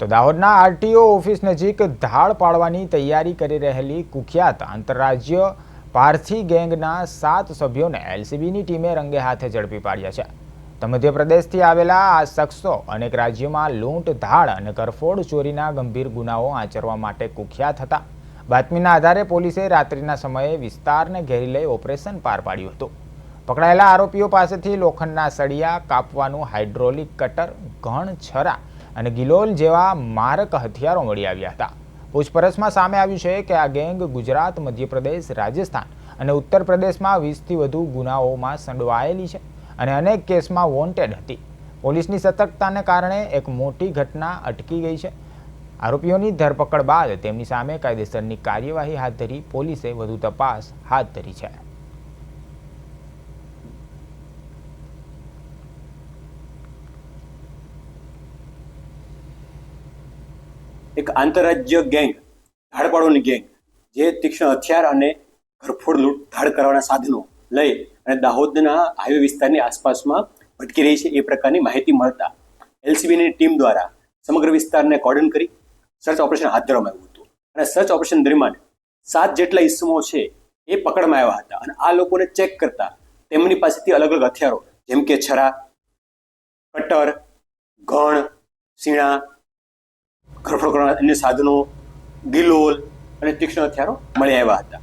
તો દાહોદના RTO office નજીક ધાડ પાડવાની તૈયારી કરી રહેલી કુખ્યાત આંતરરાજ્ય પારથી ગેંગના 7 સભ્યોને એલસીબીની ટીમે રંગે હાથે ઝડપી પાડ્યા છે। તો મધ્યપ્રદેશથી આવેલા આ શખ્સો અનેક રાજ્યોમાં લૂંટ, ધાડ અને કરફોડ ચોરીના ગંભીર ગુનાઓ આચરવા માટે કુખ્યાત હતા। બાતમીના આધારે પોલીસે રાત્રિના સમયે વિસ્તારને ઘેરી લઈ ઓપરેશન પાર પાડ્યું હતું। પકડાયેલા આરોપીઓ પાસેથી લોખંડના સળિયા, કાપવાનું હાઇડ્રોલિક કટર, ઘણ, છરા અને ગિલોલ જેવા મારક હથિયારો મળી આવ્યા હતા। પૂછપરછમાં સામે આવ્યું છે કે આ ગેંગ ગુજરાત, મધ્યપ્રદેશ, રાજસ્થાન અને ઉત્તર પ્રદેશમાં 20થી વધુ ગુનાઓમાં સંડોવાયેલી છે અને અનેક કેસમાં વોન્ટેડ હતી। પોલીસની સતર્કતાને કારણે એક મોટી ઘટના અટકી ગઈ છે। આરોપીઓની ધરપકડ બાદ તેમની સામે કાયદેસરની કાર્યવાહી હાથ ધરી પોલીસે વધુ તપાસ હાથ ધરી છે। એક આંતરરાજ્ય ગેંગ, ધાડપાડોની ગેંગ, જે તીક્ષ્ણ હથિયાર અને ઘરફોડ લૂંટ ધાડ કરવાના સાધનો લઈ અને દાહોદના હાઈવે વિસ્તારની આસપાસમાં ભટકી રહી છે, એ પ્રકારની માહિતી મળતા એલસીબીની ટીમ દ્વારા સમગ્ર વિસ્તારને કોર્ડન કરી સર્ચ ઓપરેશન હાથ ધરવામાં આવ્યું હતું અને સર્ચ ઓપરેશન દરમિયાન 7 જેટલા ઇસમો છે એ પકડમાં આવ્યા હતા અને આ લોકોને ચેક કરતા તેમની પાસેથી અલગ અલગ હથિયારો જેમ કે છરા, કટર, ઘણ, સીણા, ઘરફોડ કરવાના અન્ય સાધનો, ગિલોલ અને તીક્ષ્ણ હથિયારો મળી આવ્યા હતા।